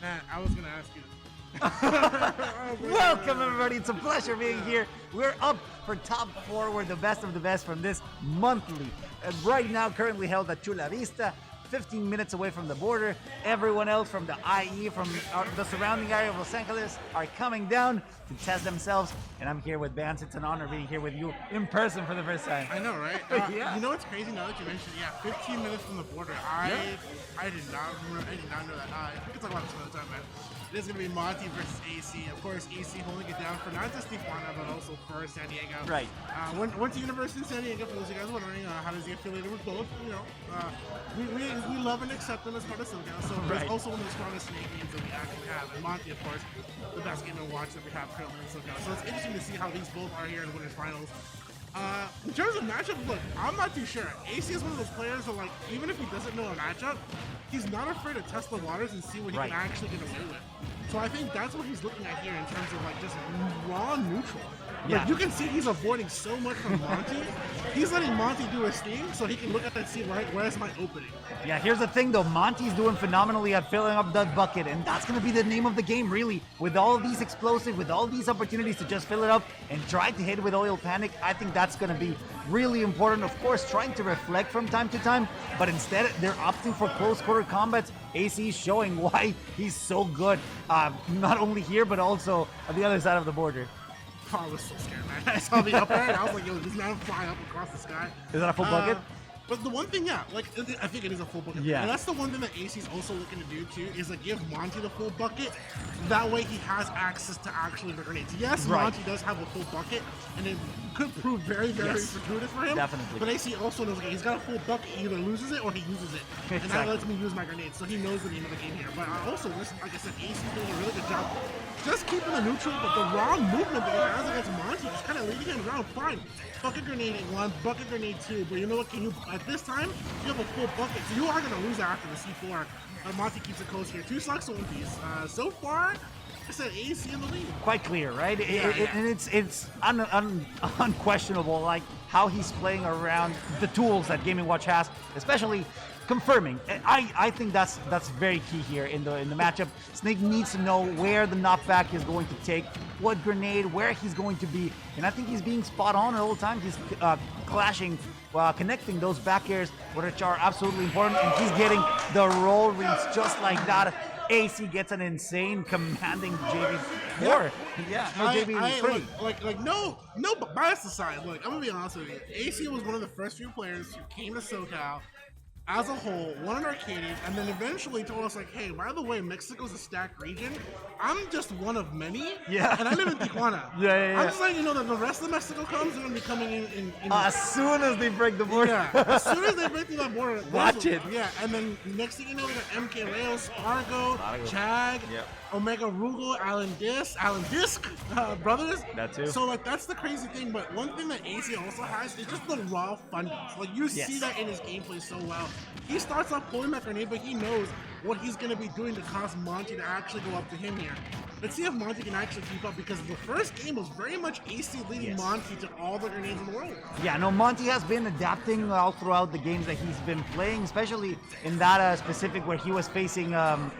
Man, I was gonna ask you. Welcome, everybody. It's a pleasure being here. We're up for top 4. We're the best of the best from this monthly. And right now, currently held at Chula Vista, 15 minutes away from the border. Everyone else from the IE, from the surrounding area of Los Angeles, are coming down to test themselves. And I'm here with Vance. It's an honor being here with you in person for the first time. I know, right? Yeah. You know what's crazy now that you mentioned? Yeah, 15 minutes from the border. I did not know that. We can talk about this another time, man. It is going to be Monte versus AC. Of course, AC holding it down for not just Tijuana, but also for San Diego. Right. Went to University of San Diego, for those of you guys wondering, how does he affiliated with both? You know, we love and accept him as part of SoCal, so it's also one of the strongest snake games that we actually have. And Monte, of course, the best game to watch that we have currently in SoCal. So it's interesting to see how these both are here in winners finals. In terms of matchup, look, I'm not too sure. AC is one of those players that, like, even if he doesn't know a matchup, he's not afraid to test the waters and see what he can actually get away with. So I think that's what he's looking at here in terms of, like, just raw neutral. Yeah. Like, you can see he's avoiding so much from Monte. He's letting Monte do his thing so he can look at it and see, right, where's my opening. Yeah, here's the thing though, Monte's doing phenomenally at filling up that bucket, and that's going to be the name of the game, really. With all of these explosive, with all these opportunities to just fill it up and try to hit with oil panic, I think that's going to be really important. Of course, trying to reflect from time to time, but instead they're opting for close quarter combats. AC is showing why he's so good, not only here, but also on the other side of the border. Oh, I was so scared, man. I saw the upper end, I was like, yo, this man fly up across the sky. Is that a full bucket? But the one thing, like, I think it is a full bucket. Yeah. And that's the one thing that AC's also looking to do, too, is, like, give Monte the full bucket. That way he has access to actually the grenades. Yes, Monte does have a full bucket, and it could prove very, very fortuitous for him. Definitely. But AC also knows, okay, he's got a full bucket. He either loses it or he uses it. Exactly. And that lets me use my grenades. So he knows the name of the game here. But also, like I said, AC's doing a really good job just keeping the neutral, but the wrong movement that he has against Monte, just kind of leading him around. Fine. Bucket grenade 1, bucket grenade 2, but you know what? Can you, at this time, you have a full bucket, so you are going to lose after the C4. Monte keeps it close here. 2 stocks to 1 piece. So far, I said AC in the lead. Quite clear, right? And it's unquestionable, like how he's playing around the tools that Game & Watch has, especially confirming. I think that's very key here in the matchup. Snake needs to know where the knockback is going to take, what grenade, where he's going to be, and I think he's being spot on at all times. He's connecting those back airs, which are absolutely important, and he's getting the roll reads just like that. AC gets an insane commanding JV4. Yeah, no JV3. No bias aside, look, I'm gonna be honest with you. AC was one of the first few players who came to SoCal as a whole, won an arcade, and then eventually told us, like, hey, by the way, Mexico's a stacked region. I'm just one of many. Yeah. And I live in Tijuana. Yeah. I'm just letting you know that the rest of Mexico comes, they're going to be coming in as soon as they break the border. Yeah. As soon as they break through that border. Watch it. Yeah. And then next thing you know, we got MK Rails, Spargo, Chag, Omega Rugal, Alan Disc brothers. That too. So, like, that's the crazy thing. But one thing that AC also has is just the raw fundings. Like, you see that in his gameplay so well. He starts off pulling that grenade, but he knows what he's going to be doing to cause Monte to actually go up to him here. Let's see if Monte can actually keep up, because the first game was very much AC leading Monte to all the grenades in the world. Yeah, no, Monte has been adapting all throughout the games that he's been playing, especially in that specific where he was facing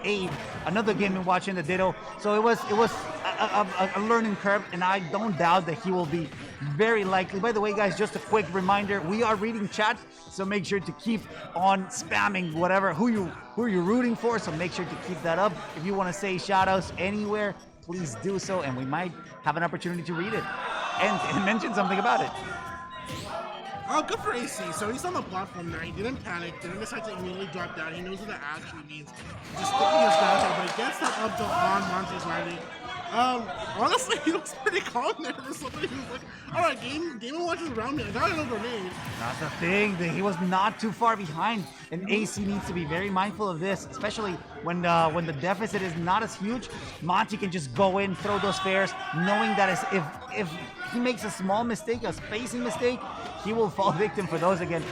Abe, another game and watching the Ditto. So it was a learning curve, and I don't doubt that he will be very likely. By the way, guys, just a quick reminder, we are reading chat, so make sure to keep on spamming whatever, who you're rooting for, so make sure to keep that up. If you want to say shout-outs anywhere, please do so, and we might have an opportunity to read it and mention something about it. Oh, good for AC. So he's on the platform now. He didn't panic, didn't decide to immediately drop down. He knows what that actually means. Just sticking his down there, but he gets that up tilt on Monte's landing. Honestly, he looks pretty calm there for somebody who's like, alright, Game & Watch is around me. I got another grenade. That's the thing. He was not too far behind, and AC needs to be very mindful of this, especially when the deficit is not as huge. Monte can just go in, throw those fares, knowing that if he makes a small mistake, a spacing mistake, he will fall victim for those again.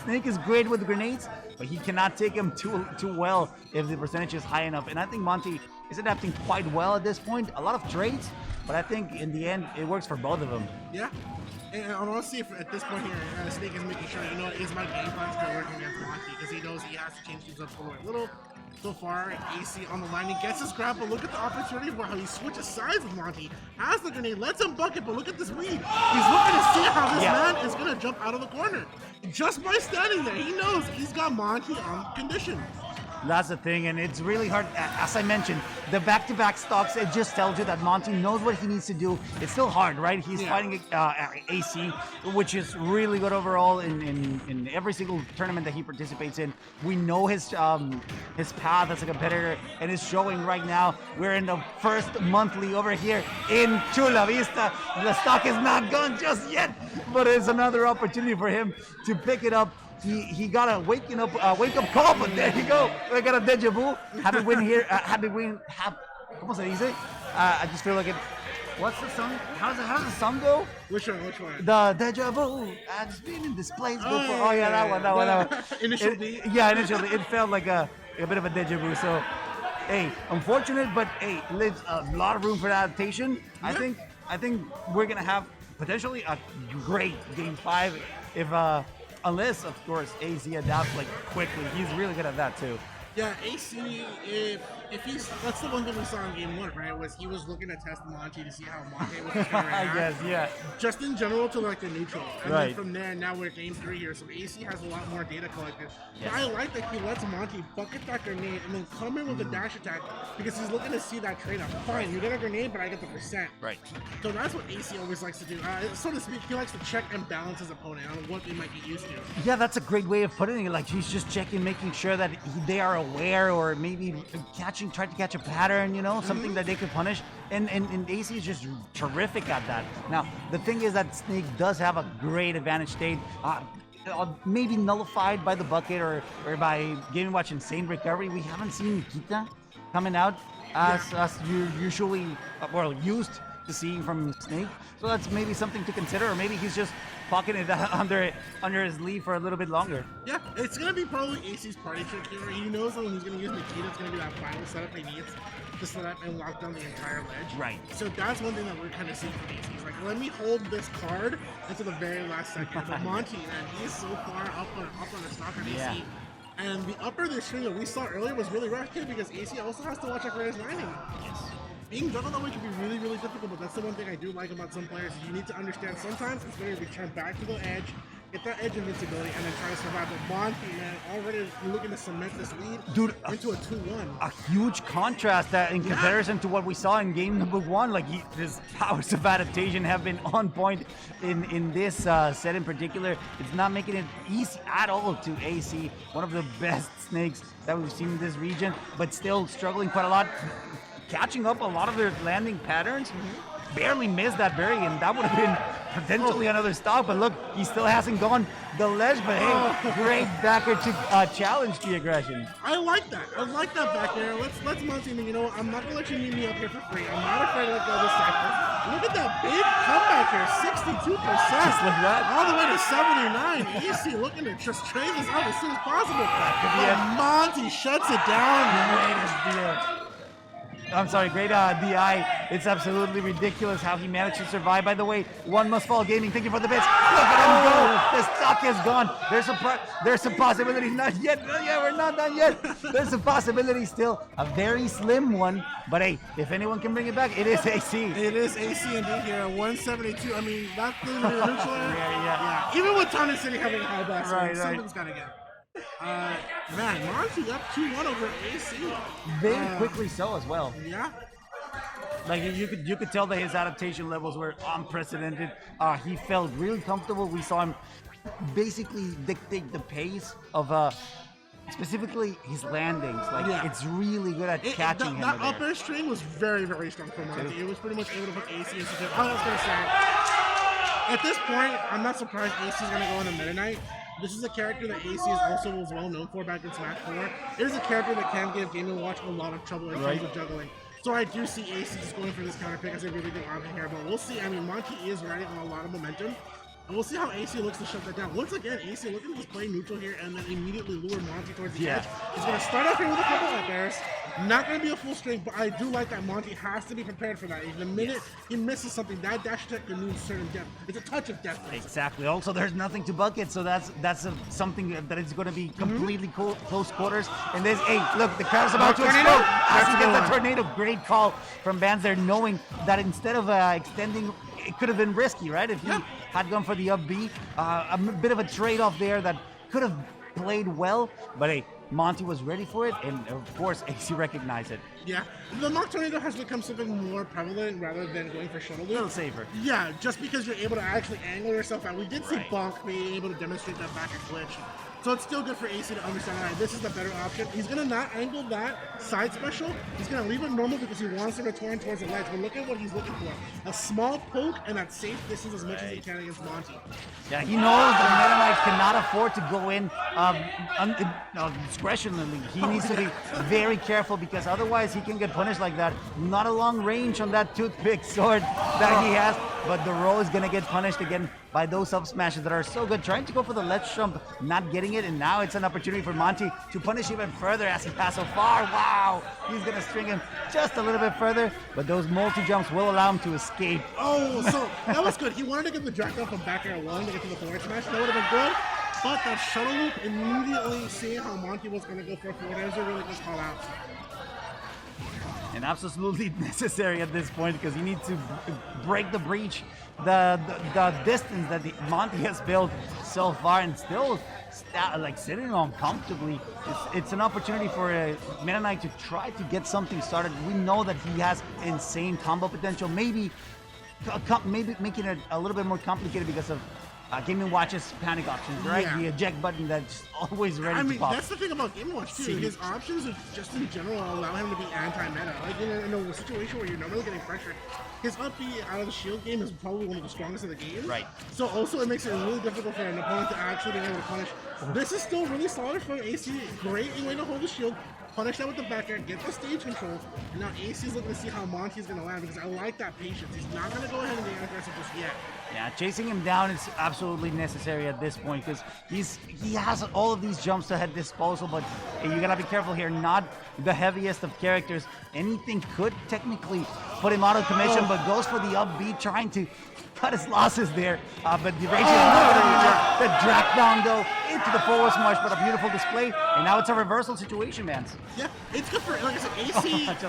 Snake is great with grenades, but he cannot take them too well if the percentage is high enough. And I think Monte is adapting quite well at this point. A lot of trades, but I think in the end it works for both of them. Yeah. And honestly, at this point here, Snake is making sure, you know what, is my game plan still working against Monte, because he knows he has to change things up a little. so far. AC on the line, he gets his grab, but look at the opportunity for how he switches sides with Monte. Has the grenade, lets him bucket, but look at this lead. He's looking to see how this man is gonna jump out of the corner. Just by standing there, he knows he's got Monte on condition. That's the thing, and it's really hard. As I mentioned, the back-to-back stocks, it just tells you that Monte knows what he needs to do. It's still hard, right? He's fighting AC, which is really good overall in every single tournament that he participates in. We know his path as a competitor, and it's showing right now. We're in the first monthly over here in Chula Vista. The stock is not gone just yet, but it's another opportunity for him to pick it up. He got a wake up call, but there you go. We got a deja vu. Happy win here. ¿Cómo se dice? I just feel like it. What's the song? How does the song go? Which one? The deja vu. I've just been in this place before. Oh yeah, that one. Initial beat. Yeah, initially it felt like a bit of a deja vu. So, hey, unfortunate, but hey, leaves a lot of room for adaptation. Yeah. I think we're gonna have potentially a great game 5 if unless, of course, AZ adapts like quickly. He's really good at that too. Yeah, AC, if he's, that's the one thing we saw in game 1, right? Was he was looking to test Monte to see how Monte was going to react. I guess, yeah. Just in general to like the neutral. And right. then from there, now we're game 3 here, so AC has a lot more data collected. Yes. But I like that he lets Monte bucket that grenade and then come in with a dash attack because he's looking to see that trade-off. Fine, you get a grenade, but I get the percent. Right. So that's what AC always likes to do. So to speak, he likes to check and balance his opponent on what they might get used to. Yeah, that's a great way of putting it. Like he's just checking, making sure that they are aware, or maybe try to catch a pattern, something that they could punish. And AC is just terrific at that. Now, the thing is that Snake does have a great advantage state. Maybe nullified by the bucket or by Game & Watch Insane Recovery. We haven't seen Nikita coming out as you're usually, used to seeing from Snake. So that's maybe something to consider, or maybe he's just pocketing it under his lead for a little bit longer. Yeah, it's going to be probably AC's party trick here. He knows that when he's going to use Nikita, it's going to be that final setup he needs to set up and lock down the entire ledge. Right. So that's one thing that we're kind of seeing from AC. He's like, let me hold this card until the very last second. But Monte, man, he's so far up on the stock of AC. And the upper this string that we saw earlier was really rough too, because AC also has to watch out for his landing. Yes. Being juggled that way can be really, really difficult, but that's the one thing I do like about some players. You need to understand sometimes it's better to return back to the edge, get that edge invincibility, and then try to survive. But Monte, man, already looking to cement this lead into a 2-1. A huge contrast that in comparison to what we saw in game number 1. Like his powers of adaptation have been on point in this set in particular. It's not making it easy at all to AC, one of the best Snakes that we've seen in this region, but still struggling quite a lot. Catching up a lot of their landing patterns, barely missed that berry, and that would have been potentially another stock. But look, he still hasn't gone the ledge. But hey, great backer to challenge the aggression. I like that. I like that back there. Let's Monte. You know, I'm not gonna let you meet me up here for free. I'm not afraid to let go of this cycle. Look at that big comeback here, 62%. Just like that. All the way to 79. Easy looking to just trade this out as soon as possible. But Monte shuts it down. I'm sorry, great DI. It's absolutely ridiculous how he managed to survive. By the way, One Must Fall Gaming, thank you for the bits. Look at him go. The stock is gone. There's a possibility. Not yet. Yeah, we're not done yet. There's a possibility still. A very slim one. But hey, if anyone can bring it back, it is AC. It is AC indeed here. 172. I mean, that thing in the neutral area. Yeah. Even with Tana City having high backs, something's got to get. Man, Monte up 2-1 over AC. Very quickly so as well. Yeah. Like you could tell that his adaptation levels were unprecedented. He felt really comfortable. We saw him basically dictate the pace of specifically his landings. Like it's really good at catching him. That upper string was very, very strong for Monte. It was pretty much able to put AC into the. I was gonna say, at this point, I'm not surprised AC is gonna go on a Meta Knight. This is a character that AC is also was well known for back in Smash 4. It is a character that can give Game & Watch a lot of trouble in terms of juggling. So I do see AC just going for this counter pick as a really good option here, but we'll see. I mean, Monte is riding on a lot of momentum. And we'll see how AC looks to shut that down. Once again, AC looking to just play neutral here and then immediately lure Monte towards the edge. He's going to start off here with a couple of airs. Not going to be a full string, but I do like that Monte has to be prepared for that. The minute he misses something, that dash attack can mean certain depth. It's a touch of depth. Exactly. Also, there's nothing to bucket, so that's something that is going to be completely close quarters. And this, hey, look, the crowd's about to explode. As he gets the tornado, great call from Vans there, knowing that instead of extending, it could have been risky, right? If he had gone for the up B, a bit of a trade-off there that could have played well, but hey, Monte was ready for it, and of course, AC recognized it. Yeah, the mock tornado has become something more prevalent rather than going for shuttle loop. A little safer. Yeah, just because you're able to actually angle yourself out. We did see Bonk being able to demonstrate that back and glitch. So it's still good for AC to understand that this is the better option. He's going to not angle that side special. He's going to leave it normal because he wants to return towards the ledge. But look at what he's looking for. A small poke and that safe distance as much as he can against Monte. Yeah, he knows that Meta Knight cannot afford to go in discretionally. He needs to be very careful because otherwise he can get punished like that. Not a long range on that toothpick sword that he has, but the row is going to get punished again by those up smashes that are so good. Trying to go for the ledge jump, not getting it, and now it's an opportunity for Monte to punish even further as he passed so far. Wow, he's going to string him just a little bit further, but those multi-jumps will allow him to escape. Oh, so that was good. He wanted to get the drag down from back air 1 to get to the forward smash. That would have been good, but that shuttle loop, immediately seeing how Monte was going to go for a forward, that was a really good call out. And absolutely necessary at this point because he needs to break the breach, the distance that Monte has built so far, and still like sitting on comfortably. It's an opportunity for Meta Knight to try to get something started. We know that he has insane combo potential. Maybe making it a little bit more complicated because of Game & Watch's panic options, right? Yeah. The eject button that's always ready to pop. That's the thing about Game & Watch, too. His options are just in general allow him to be anti-meta. Like, in a situation where you're normally getting pressured, his up B out of the shield game is probably one of the strongest in the game. Right. So also it makes it really difficult for an opponent to actually be able to punish. This is still really solid for AC. Great way to hold the shield. Punish that with the back air, get the stage control, and now AC's looking to see how Monte's going to land because I like that patience. He's not going to go ahead and get aggressive just yet. Yeah, chasing him down is absolutely necessary at this point because he has all of these jumps at his disposal, but you gotta be careful here. Not the heaviest of characters. Anything could technically put him out of commission, but goes for the up B, trying to cut his losses there. But the rage is not gonna be the drag down though into the forward smash, but a beautiful display. And now it's a reversal situation, man. Yeah, it's good for, like I said,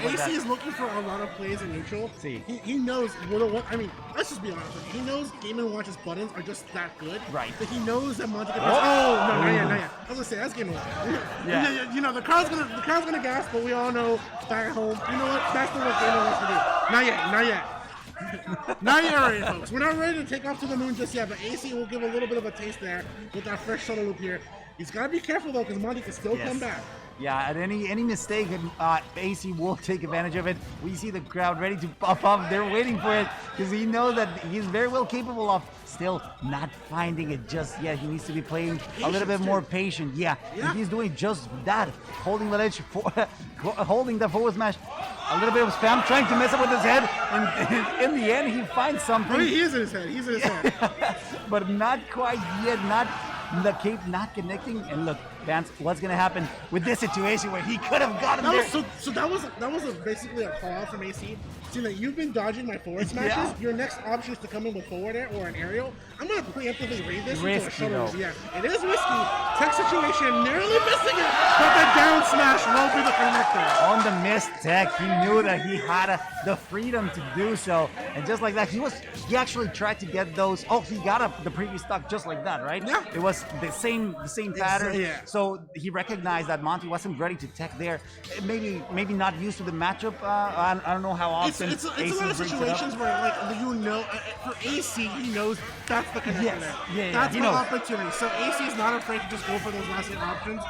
AC is looking for a lot of plays in neutral. See. He knows what I mean, let's just be honest with you. He knows Game & Watch's buttons are just that good. Right. That he knows that Monte can no, not yet. I was gonna say that's Game & Watch. Yeah. You know, the crowd's gonna gasp, but we all know back at home, you know what? That's the what Game & Watch to do. Not yet. Not yet, already, folks. We're not ready to take off to the moon just yet, but AC will give a little bit of a taste there with that fresh shuttle loop here. He's got to be careful, though, because Monte can still come back. Yeah, at any mistake, AC will take advantage of it. We see the crowd ready to pop up. They're waiting for it because he knows that he's very well capable of still not finding it just yet. He needs to be playing a little bit more patient. Yeah. And he's doing just that, holding the ledge, holding the forward smash. A little bit of spam, trying to mess up with his head, and in the end, he finds something. He is in his head. He's in his head. But not quite yet. Not the cape not connecting. And look, Vance, what's gonna happen with this situation where he could have gotten there? So that was basically a call out from AC. Seeing that you've been dodging my forward smashes, your next option is to come in with forward air or an aerial. I'm gonna preemptively read this into a shuttle. Yeah, it is risky. Tech situation, nearly missing it, but the down smash will be the connector. On the missed tech, he knew that he had the freedom to do so, and just like that, he actually tried to get those. Oh, he got the previous stock just like that, right? Yeah. It was the same pattern. Yeah. So he recognized that Monte wasn't ready to tech there. Maybe not used to the matchup. I don't know how often. It's a lot of situations where, like, for AC, he knows that's the connector there. That's the opportunity. So AC is not afraid to just go for those last 8 options.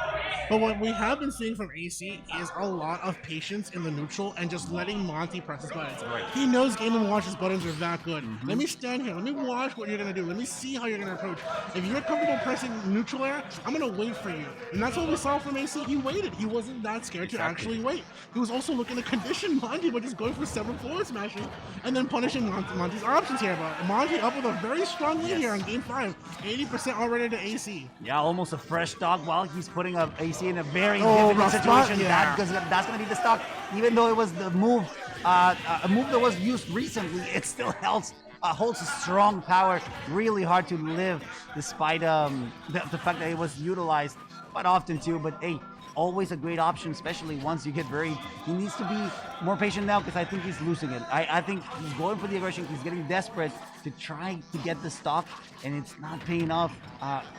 But what we have been seeing from AC is a lot of patience in the neutral and just letting Monte press his buttons. Right. He knows Game & Watch's buttons are that good. Let me stand here. Let me watch what you're going to do. Let me see how you're going to approach. If you're comfortable pressing neutral air, I'm going to wait for you. And that's what we saw from AC. He waited. He wasn't that scared to actually wait. He was also looking to condition Monte by just going for several forward smashes and then punishing Monte's options here. But Monte up with a very strong lead here on Game 5. 80% already to AC. Yeah, almost a fresh stock while he's putting up AC in a very rough difficult spot, situation. yeah. That's going to be the stock. Even though it was the move, a move that was used recently, it still holds a strong power. Really hard to live despite the fact that it was utilized quite often too. But hey, always a great option, especially once you get very. He needs to be more patient now because I think he's losing it. I think he's going for the aggression. He's getting desperate to try to get the stock, and it's not paying off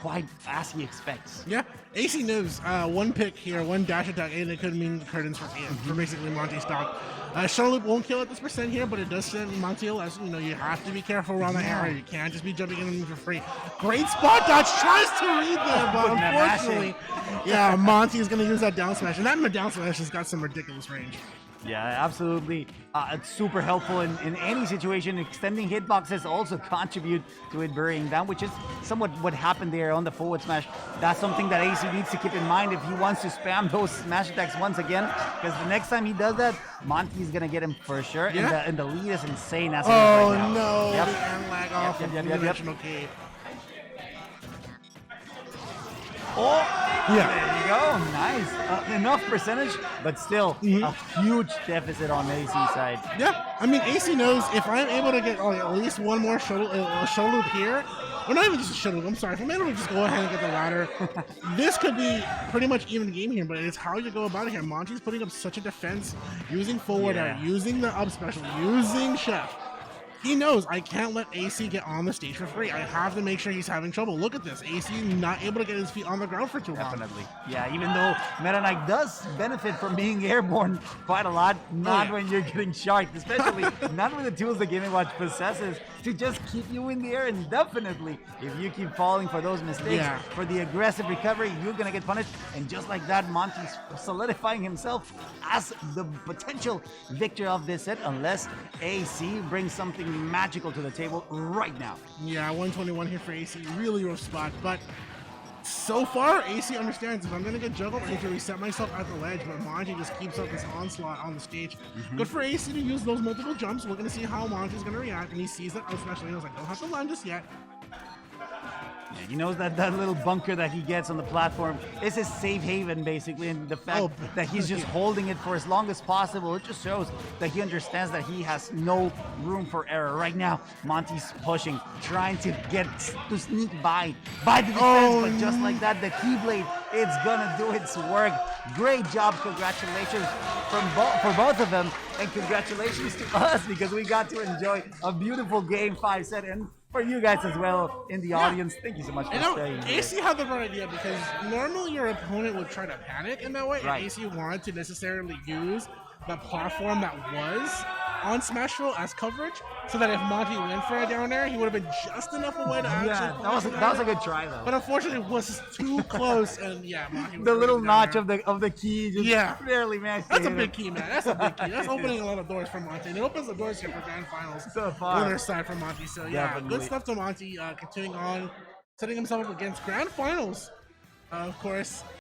quite as he expects. Yeah, AC knows one pick here, one dash attack, and it could mean curtains for basically Monte stock. Shuttle Loop won't kill at this percent here, but it does send Monte a lesson. You know, you have to be careful around the area. You can't just be jumping in for free. Great spot dodge, tries to read there, but unfortunately, yeah, Monte is going to use that down smash, and that down smash has got some ridiculous range. Yeah, absolutely. It's super helpful in any situation. Extending hitboxes also contribute to it burying down, which is somewhat what happened there on the forward smash. That's something that AC needs to keep in mind if he wants to spam those smash attacks once again, because the next time he does that, Monte is going to get him for sure, and the lead is insane as it is right now. No, Yep. the end lag off of dimensional cave. Oh, yeah. There you go. Nice. Enough percentage, but still a huge deficit on AC side. Yeah, I mean, AC knows if I'm able to get at least one more shuttle loop here, or not even just a shuttle loop, I'm sorry, if I'm able to just go ahead and get the ladder, this could be pretty much even game here, but it's how you go about it here. Monte's putting up such a defense, using forward air, using the up special, using Chef. He knows I can't let AC get on the stage for free. I have to make sure he's having trouble. Look at this. AC not able to get his feet on the ground for too long. Definitely. Yeah, even though Meta Knight does benefit from being airborne quite a lot, not when you're getting sharked, especially not with the tools the Game & Watch possesses to just keep you in the air indefinitely. If you keep falling for those mistakes, for the aggressive recovery, you're going to get punished. And just like that, Monte's solidifying himself as the potential victor of this set, unless AC brings something magical to the table right now. Yeah, 121 here for AC, really rough spot, but so far AC understands if I'm gonna get juggled, I need to reset myself at the ledge, but Monte just keeps up this onslaught on the stage. Good for AC to use those multiple jumps. We're gonna see how Monte's gonna react, and he sees that out smash, and he was like, don't have to land just yet. Yeah, he knows that little bunker that he gets on the platform is his safe haven, basically, and the fact that he's just holding it for as long as possible, it just shows that he understands that he has no room for error. Right now, Monte's pushing, trying to sneak by the defense, but just like that, the Keyblade, it's gonna do its work. Great job, congratulations for both of them, and congratulations to us because we got to enjoy a beautiful Game 5 set, and for you guys as well in the audience, thank you so much for staying here. AC had the right idea because normally your opponent would try to panic in that way, and Right. AC wanted to necessarily use the platform that was on Smash Roll as coverage, so that if Monte went for a down air, he would have been just enough away to actually. that was a good try though. But unfortunately, it was too close, and Monte was The little down notch there. of the key just barely managed. That's to a hit big it. key, man. That's a big key. That's opening a lot of doors for Monte. And it opens the doors here for Grand Finals. So far. Winner's side for Monte. So, Definitely. good stuff to Monte. Continuing on, setting himself up against Grand Finals. Of course,